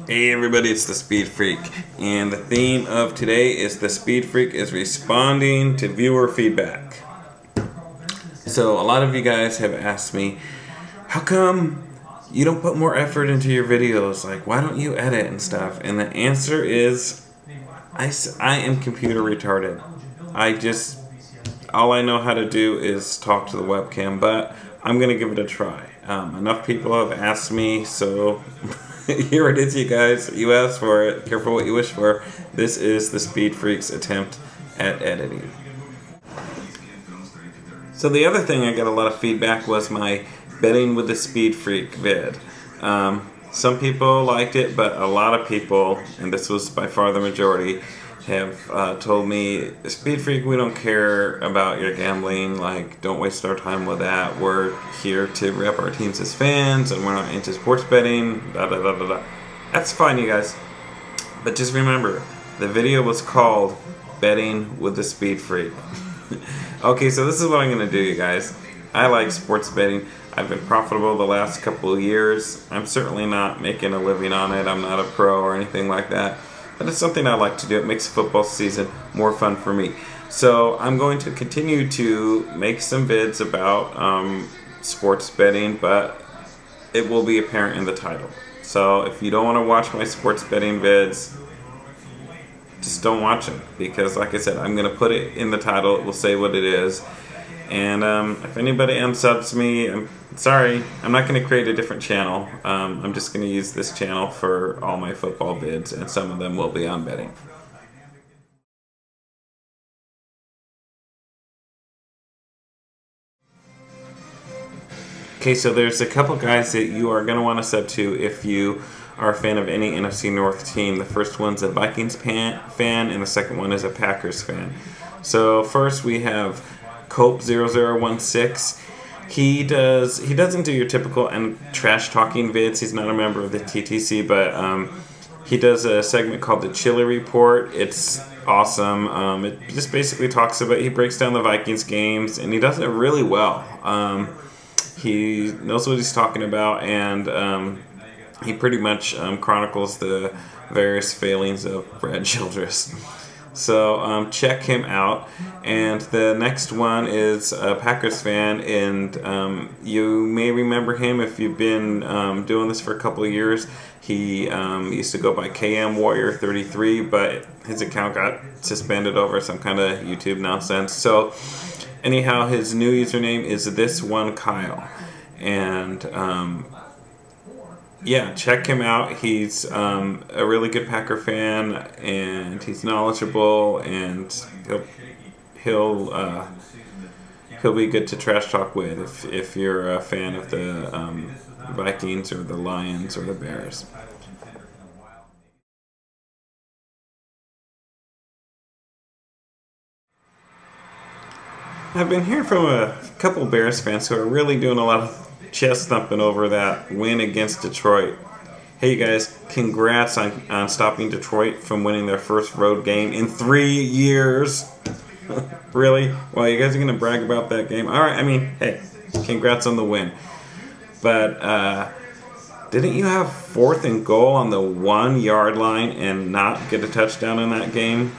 Hey everybody, it's the Speed Freak, and the theme of today is the Speed Freak is responding to viewer feedback. So a lot of you guys have asked me, how come you don't put more effort into your videos? Like, why don't you edit and stuff? And the answer is, I am computer retarded. All I know how to do is talk to the webcam, but I'm going to give it a try. Enough people have asked me, so here it is, you guys. You asked for it. Careful what you wish for. This is the Speed Freak's attempt at editing. So the other thing I got a lot of feedback was my betting with the Speed Freak vid. Some people liked it, but a lot of people, and this was by far the majority, have told me, Speed Freak, we don't care about your gambling, like, don't waste our time with that. We're here to rep our teams as fans, and we're not into sports betting, da da da da da. That's fine, you guys. But just remember, the video was called Betting with the Speed Freak. Okay, so this is what I'm going to do, you guys. I like sports betting. I've been profitable the last couple of years. I'm certainly not making a living on it. I'm not a pro or anything like that. But it's something I like to do. It makes football season more fun for me. So I'm going to continue to make some vids about sports betting, but it will be apparent in the title. So if you don't want to watch my sports betting vids, just don't watch them. Because like I said, I'm going to put it in the title. It will say what it is. And if anybody unsubs me, I'm sorry, I'm not going to create a different channel. I'm just going to use this channel for all my football vids, and some of them will be on betting. Okay, so there's a couple guys that you are going to want to sub to if you are a fan of any NFC North team. The first one's a Vikings fan, and the second one is a Packers fan. So first we have Cope0016. He doesn't do your typical and trash talking vids. He's not a member of the TTC, but he does a segment called the Chili Report. It's awesome. It just basically talks about, he breaks down the Vikings games, and he does it really well. He knows what he's talking about, and he pretty much chronicles the various failings of Brad Childress. So check him out. And the next one is a Packers fan, and you may remember him if you've been doing this for a couple of years. He used to go by KM Warrior 33, but his account got suspended over some kind of YouTube nonsense. So anyhow, his new username is This One Kyle, and yeah, check him out. He's a really good Packer fan, and he's knowledgeable, and he'll be good to trash talk with if you're a fan of the Vikings or the Lions or the Bears. I've been hearing from a couple Bears fans who are really doing a lot of chest thumping over that win against Detroit. Hey you guys, congrats on stopping Detroit from winning their first road game in 3 years. Really? Well, you guys are gonna brag about that game? Alright, I mean, hey, congrats on the win. But didn't you have 4th and goal on the 1-yard line and not get a touchdown in that game?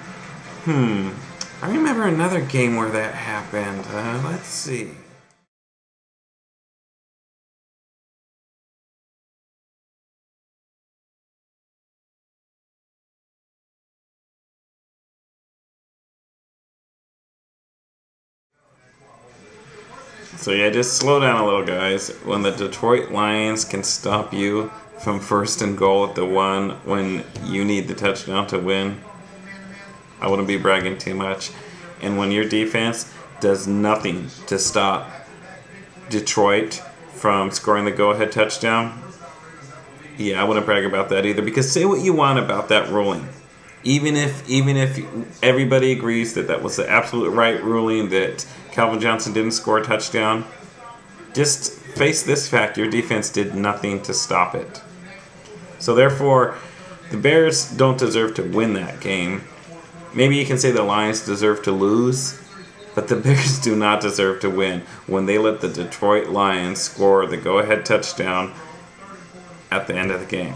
I remember another game where that happened. Let's see. So yeah, just slow down a little, guys. When the Detroit Lions can stop you from 1st and goal at the 1 when you need the touchdown to win, I wouldn't be bragging too much. And when your defense does nothing to stop Detroit from scoring the go-ahead touchdown, yeah, I wouldn't brag about that either. Because say what you want about that ruling. Even if everybody agrees that that was the absolute right ruling, that Calvin Johnson didn't score a touchdown, just face this fact: your defense did nothing to stop it. So therefore, the Bears don't deserve to win that game. Maybe you can say the Lions deserve to lose, but the Bears do not deserve to win when they let the Detroit Lions score the go-ahead touchdown at the end of the game.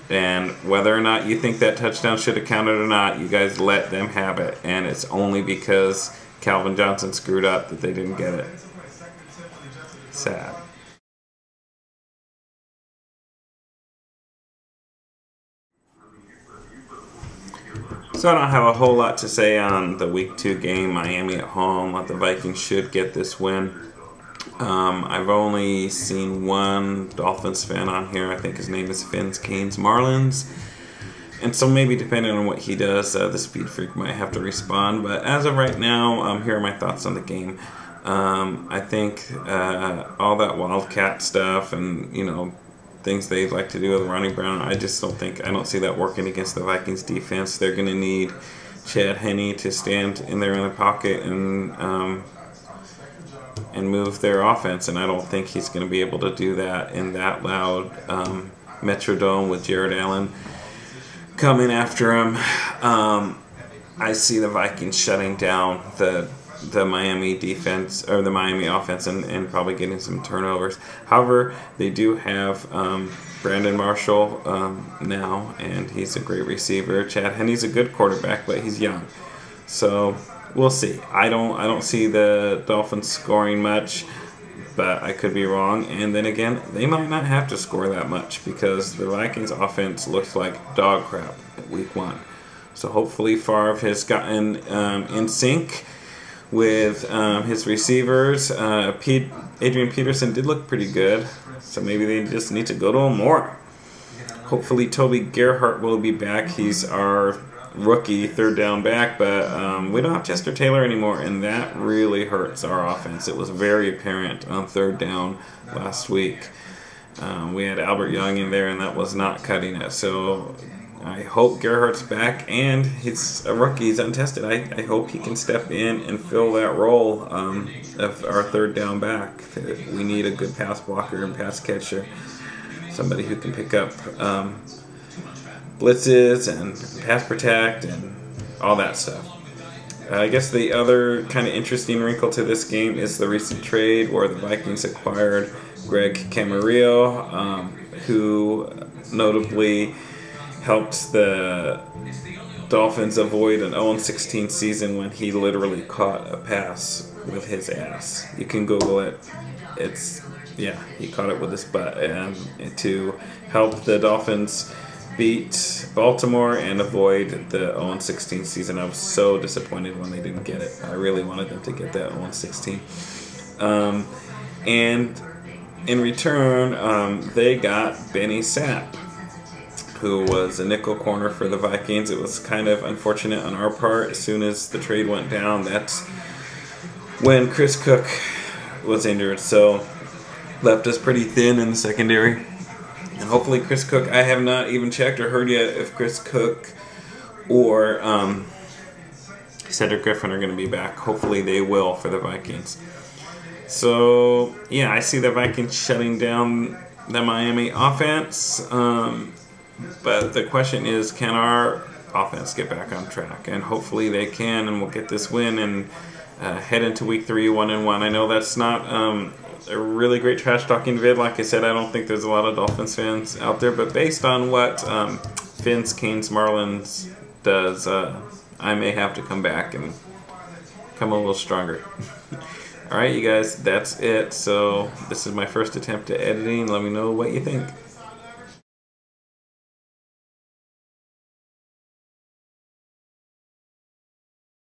And whether or not you think that touchdown should have counted or not, you guys let them have it. And it's only because Calvin Johnson screwed up that they didn't get it. Sad. So I don't have a whole lot to say on the Week 2 game, Miami at home. The Vikings should get this win. I've only seen one Dolphins fan on here. I think his name is Finn's Canes Marlins. And so maybe depending on what he does, the Speed Freak might have to respond. But as of right now, here are my thoughts on the game. I think all that Wildcat stuff and, things they like to do with Ronnie Brown, I don't see that working against the Vikings defense. They're going to need Chad Henne to stand in there in the pocket and move their offense, and I don't think he's going to be able to do that in that loud Metrodome with Jared Allen coming after him. I see the Vikings shutting down the Miami defense, or the Miami offense, and probably getting some turnovers. However, they do have Brandon Marshall now, and he's a great receiver. Chad Henne's a good quarterback, but he's young, so we'll see. I don't see the Dolphins scoring much, but I could be wrong. And then again, they might not have to score that much because the Vikings offense looks like dog crap at Week 1. So hopefully Favre has gotten in sync with his receivers. Adrian Peterson did look pretty good, so maybe they just need to go to him more. Hopefully Toby Gerhart will be back. He's our rookie third down back, but we don't have Chester Taylor anymore, and that really hurts our offense. It was very apparent on third down last week. We had Albert Young in there, and that was not cutting it. So I hope Gerhart's back, and he's a rookie. He's untested. I hope he can step in and fill that role of our third down back. We need a good pass blocker and pass catcher, somebody who can pick up blitzes and pass protect and all that stuff. I guess the other kind of interesting wrinkle to this game is the recent trade where the Vikings acquired Greg Camarillo, who notably helped the Dolphins avoid an 0-16 season when he literally caught a pass with his ass. You can Google it. He caught it with his butt, and to help the Dolphins beat Baltimore and avoid the 0-16 season. I was so disappointed when they didn't get it. I really wanted them to get that 0-16. And in return, they got Benny Sapp, who was a nickel corner for the Vikings. It was kind of unfortunate on our part. As soon as the trade went down, that's when Chris Cook was injured. So left us pretty thin in the secondary. And hopefully Chris Cook, I have not even checked or heard yet if Chris Cook or Cedric Griffin are going to be back. Hopefully they will for the Vikings. So, yeah, I see the Vikings shutting down the Miami offense. But the question is, can our offense get back on track? And hopefully they can, and we'll get this win and head into Week 3 1-1. I know that's not a really great trash talking vid. Like I said, I don't think there's a lot of Dolphins fans out there, but based on what Finn's Canes Marlins does, I may have to come back and come a little stronger. Alright, you guys, that's it. So this is my first attempt at editing. Let me know what you think.